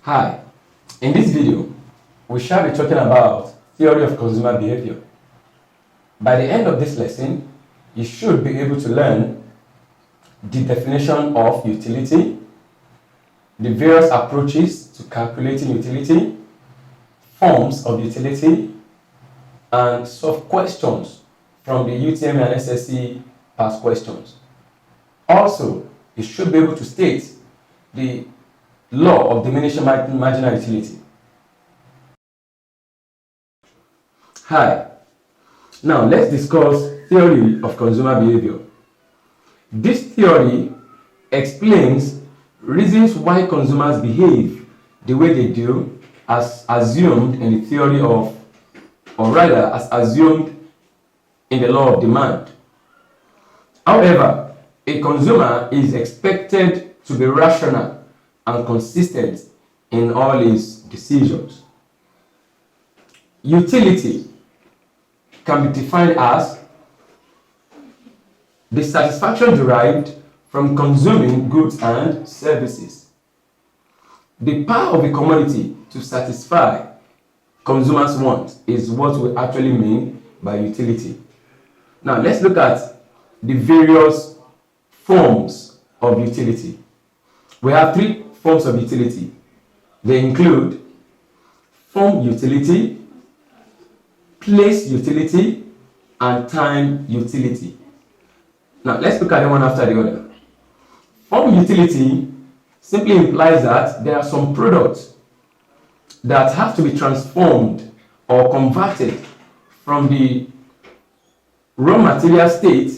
Hi, in this video, we shall be talking about theory of consumer behavior. By the end of this lesson, you should be able to learn the definition of utility, the various approaches to calculating utility, forms of utility, and solve questions from the UTM and SSCE past questions. Also, you should be able to state the law of diminishing marginal utility. Hi, now let's discuss theory of consumer behavior. This theory explains reasons why consumers behave the way they do as assumed in the theory of, or rather as assumed in the law of demand. However, a consumer is expected to be rational and consistent in all his decisions. Utility can be defined as the satisfaction derived from consuming goods and services. The power of a commodity to satisfy consumers' wants is what we actually mean by utility. Now let's look at the various forms of utility. We have three forms of utility. They include form utility, place utility, and time utility. Now let's look at them one after the other. Form utility simply implies that there are some products that have to be transformed or converted from the raw material state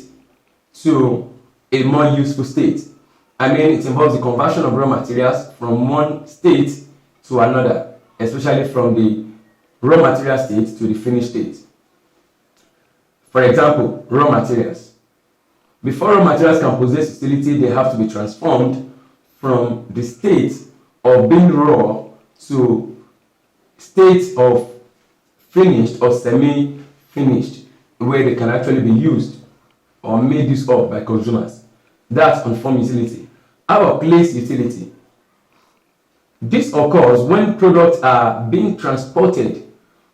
to a more useful state. I mean, it involves the conversion of raw materials from one state to another, especially from the raw material state to the finished state. For example, raw materials. Before raw materials can possess utility, they have to be transformed from the state of being raw to state of finished or semi-finished, where they can actually be used or made use of by consumers. That's on form utility. Our place utility. This occurs when products are being transported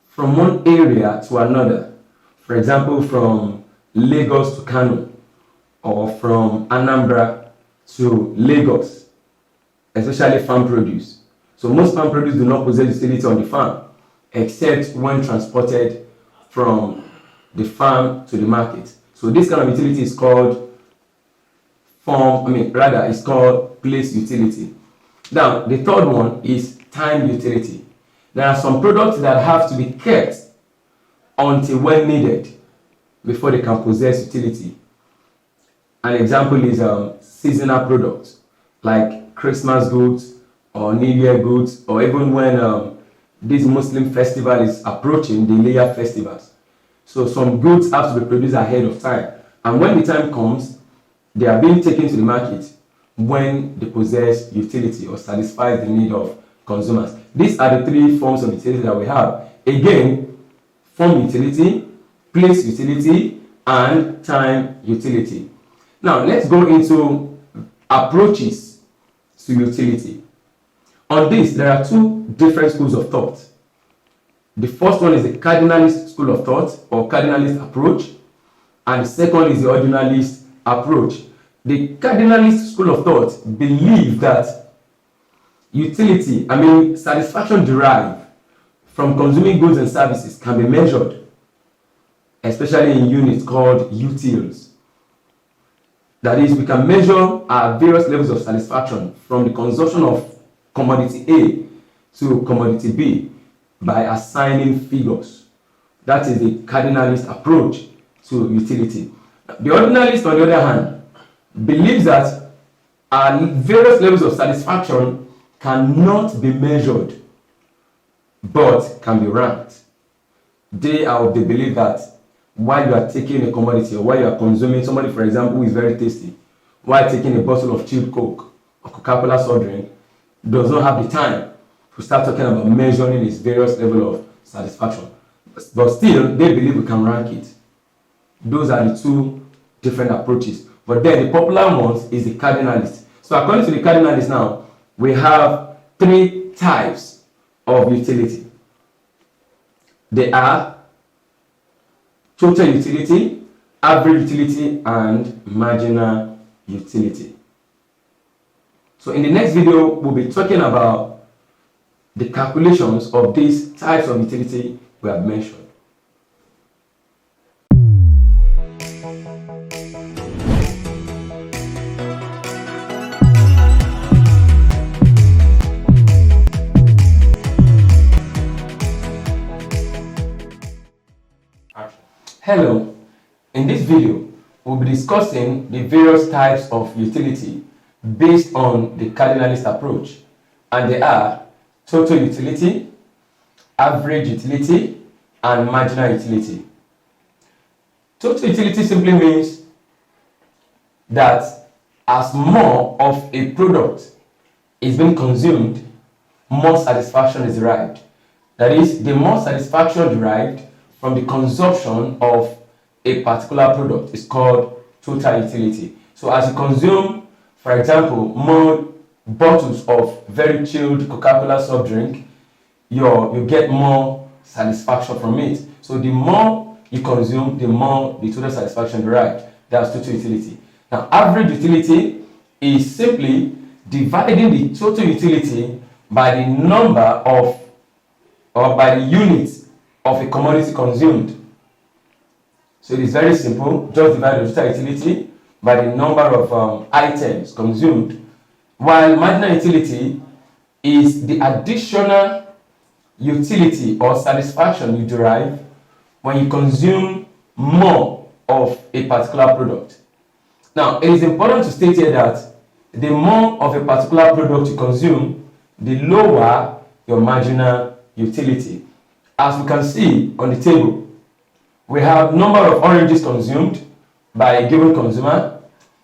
from one area to another. For example, from Lagos to Kano, or from Anambra to Lagos, especially farm produce. So most farm produce do not possess utility on the farm, except when transported from the farm to the market. So this kind of utility is called it's called place utility. Now, the third one is time utility. There are some products that have to be kept until when needed before they can possess utility. An example is seasonal products like Christmas goods or New Year goods, or even when this Muslim festival is approaching, the Ilayah festivals. So some goods have to be produced ahead of time, and when the time comes, they are being taken to the market when they possess utility or satisfy the need of consumers. These are the three forms of utility that we have. Again, form utility, place utility, and time utility. Now, let's go into approaches to utility. On this, there are two different schools of thought. The first one is the cardinalist school of thought or cardinalist approach, and the second is the ordinalist approach. The cardinalist school of thought believes that satisfaction derived from consuming goods and services can be measured, especially in units called utils. That is, we can measure our various levels of satisfaction from the consumption of commodity A to commodity B by assigning figures. That is the cardinalist approach to utility. The ordinalist, on the other hand, believes that our various levels of satisfaction cannot be measured but can be ranked. They believe that while you are taking a commodity or while you are consuming, somebody, for example, who is very tasty, while taking a bottle of chilled Coke or Coca-Cola soft drink, does not have the time to start talking about measuring its various level of satisfaction. But still, they believe we can rank it. Those are the two different approaches. But then the popular one is the cardinalist. So according to the cardinalist now, we have three types of utility. They are total utility, average utility, and marginal utility. So in the next video, we'll be talking about the calculations of these types of utility we have mentioned. Hello, in this video, we'll be discussing the various types of utility based on the cardinalist approach, and they are total utility, average utility, and marginal utility. Total utility simply means that as more of a product is being consumed, more satisfaction is derived. That is, the more satisfaction derived from the consumption of a particular product is called total utility. So as you consume, for example, more bottles of very chilled Coca-Cola soft drink, you get more satisfaction from it. So the more you consume, the more the total satisfaction derived. That's total utility. Now, average utility is simply dividing the total utility by the number of, or by the units of a commodity consumed. So it is very simple. Just divide the total utility by the number of items consumed, while marginal utility is the additional utility or satisfaction you derive when you consume more of a particular product. Now, it is important to state here that the more of a particular product you consume, the lower your marginal utility. As we can see on the table, we have number of oranges consumed by a given consumer.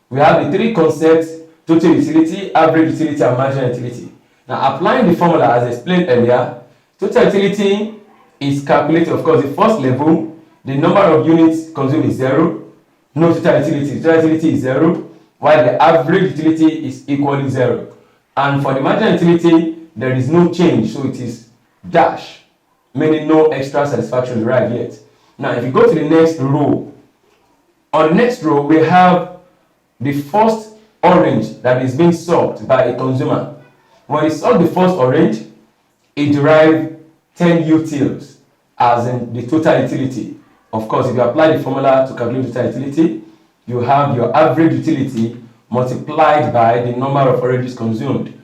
We have the three concepts: total utility, average utility, and marginal utility. Now, applying the formula as explained earlier, total utility is calculated, of course, the first level, the number of units consumed is 0, no total utility. Total utility is 0, while the average utility is equally 0. And for the marginal utility, there is no change, so it is dash, meaning no extra satisfaction derived yet. Now, if you go to the next row, on the next row, we have the first orange that is being sucked by a consumer. When you suck the first orange, it derives 10 utils, as in the total utility. Of course, if you apply the formula to calculate total utility, you have your average utility multiplied by the number of oranges consumed.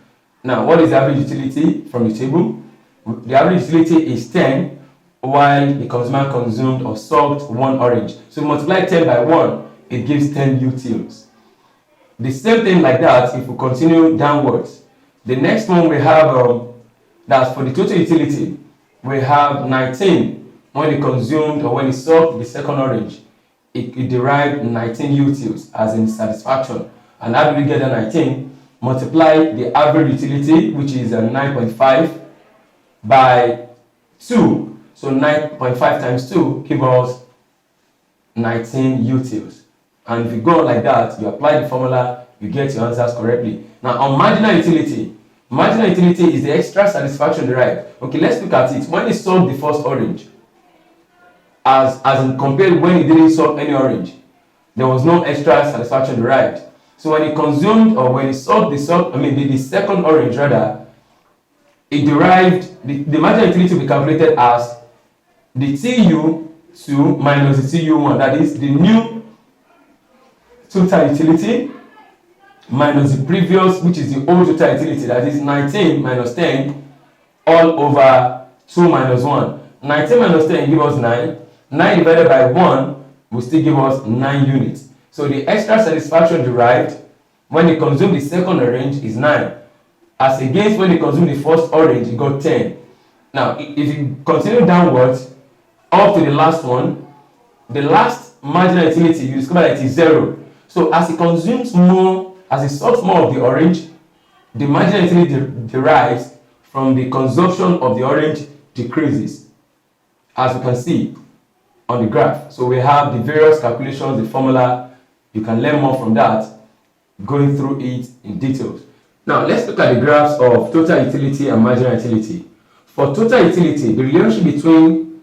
Now, what is the average utility from the table? The average utility is 10, while the consumer consumed or sucked 1 orange. So multiply 10 by 1, it gives 10 utils. The same thing like that if we continue downwards. The next one we have, that's for the total utility, we have 19 when it consumed or when it sucked the second orange. It derived 19 utils, as in satisfaction. And how do we get the 19? Multiply the average utility, which is 9.5, by 2. So 9.5 times 2 gives us 19 utils. And if you go on like that, you apply the formula, you get your answers correctly. Now, on marginal utility is the extra satisfaction derived. Okay, let's look at it. When it sucked the first orange, as in compared when it didn't suck any orange, there was no extra satisfaction derived. So when it consumed, or when it sucked the second orange rather, it derived, the marginal utility will be calculated as the TU2 minus the TU1, that is the new total utility minus the previous, which is the old total utility, that is 19 minus 10 all over 2 minus 1. 19 minus 10 gives us 9. 9 divided by 1 will still give us 9 units. So the extra satisfaction derived when you consume the second orange is 9. As against when you consume the first orange, you got 10. Now, if you continue downwards up to the last one, the last marginal utility, you discover that it is 0. So as it consumes more, as it sucks more of the orange, the marginal utility derives from the consumption of the orange decreases, as you can see on the graph. So we have the various calculations, the formula. You can learn more from that, going through it in details. Now, let's look at the graphs of total utility and marginal utility. For total utility, the relationship between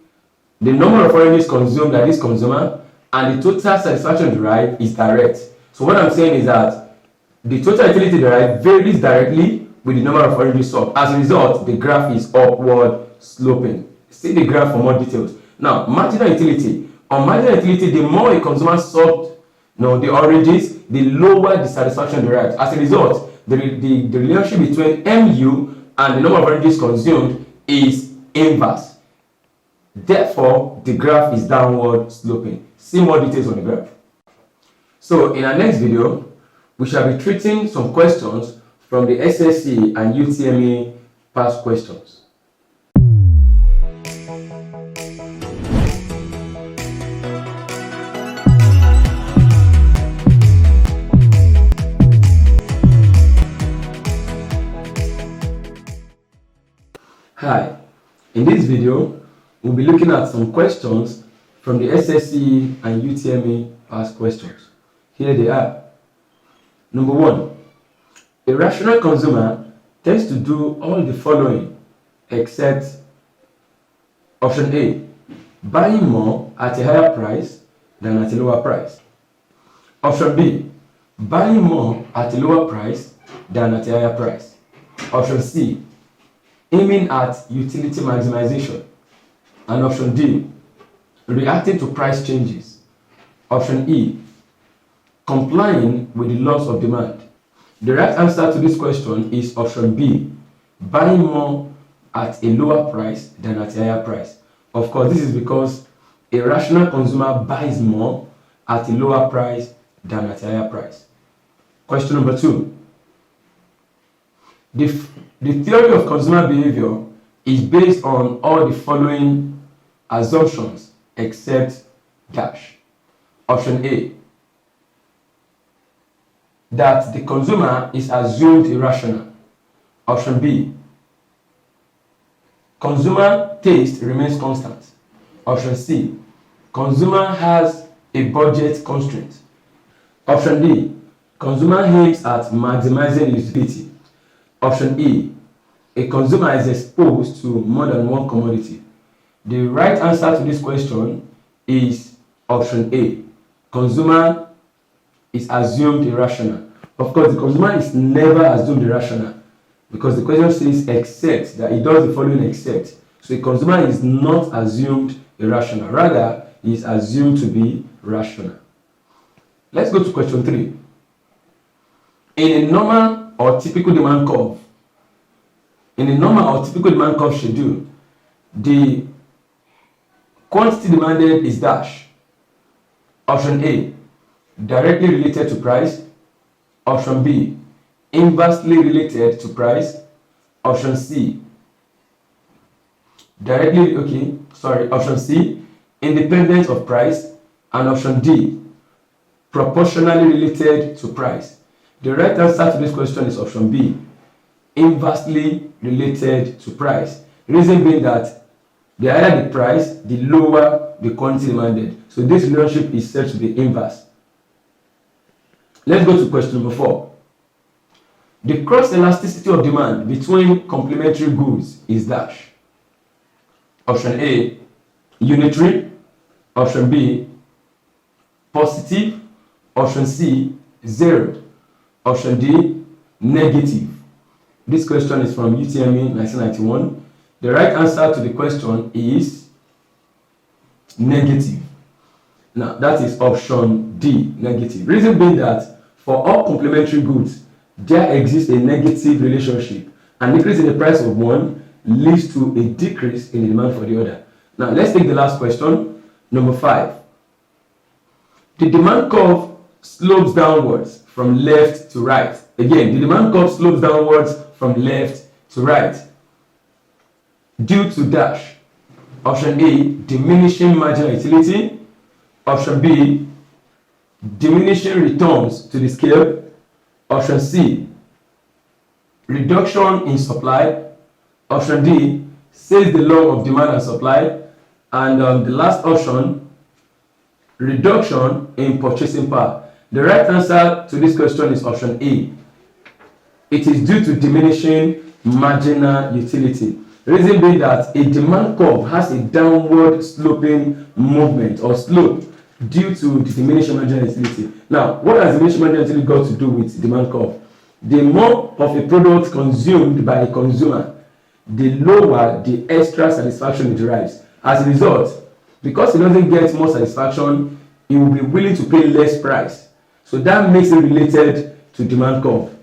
the number of oranges consumed by this consumer and the total satisfaction derived is direct. So what I'm saying is that the total utility derived varies directly with the number of oranges sold. As a result, the graph is upward sloping. See the graph for more details. Now, marginal utility. On marginal utility, the more a consumer sold the oranges, the lower the satisfaction derived. As a result, the relationship between MU and the number of oranges consumed is inverse. Therefore, the graph is downward sloping. See more details on the graph. So, in our next video, we shall be treating some questions from the SSCE and UTME past questions. Hi, in this video, we'll be looking at some questions from the SSCE and UTME past questions. Here they are. Number 1. A rational consumer tends to do all the following except option A, buying more at a higher price than at a lower price. Option B, buying more at a lower price than at a higher price. Option C, aiming at utility maximization. And option D, reacting to price changes. Option E, complying with the laws of demand. The right answer to this question is option B, buying more at a lower price than at a higher price. Of course, this is because a rational consumer buys more at a lower price than at a higher price. Question number 2. The theory of consumer behavior is based on all the following assumptions except dash. Option A, that the consumer is assumed irrational. Option B, consumer taste remains constant. Option C, consumer has a budget constraint. Option D, consumer aims at maximizing utility. Option E, a consumer is exposed to more than one commodity. The right answer to this question is option A, consumer is assumed irrational. Of course, the consumer is never assumed irrational because the question says except, that it does the following except. So the consumer is not assumed irrational, rather he is assumed to be rational. Let's go to question 3. In a normal or typical demand curve, schedule, the quantity demanded is dash. Option A, directly related to price. Option B, inversely related to price. Option C, option C, independent of price. And option D, proportionally related to price. The right answer to this question is option B, inversely related to price. Reason being that the higher the price, the lower the quantity demanded. So this relationship is said to be inverse. Let's go to question number 4. The cross elasticity of demand between complementary goods is dash. Option A, unitary. Option B, positive. Option C, 0. Option D, negative. This question is from UTME 1991. The right answer to the question is negative. Now, that is option D, negative. Reason being that for all complementary goods, there exists a negative relationship. An increase in the price of one leads to a decrease in the demand for the other. Now, let's take the last question, number 5. The demand curve slopes downwards from left to right. Again, the demand curve slopes downwards from left to right due to dash. Option A, diminishing marginal utility. Option B, diminishing returns to the scale. Option C, reduction in supply. Option D, says the law of demand and supply. And the last option, reduction in purchasing power. The right answer to this question is option A, It is due to diminishing marginal utility. The reason being that a demand curve has a downward sloping movement or slope due to the diminishing marginal utility. Now, what has diminishing marginal utility got to do with demand curve? The more of a product consumed by a consumer, the lower the extra satisfaction it derives. As a result, because he doesn't get more satisfaction, he will be willing to pay less price. So that makes it related to demand curve.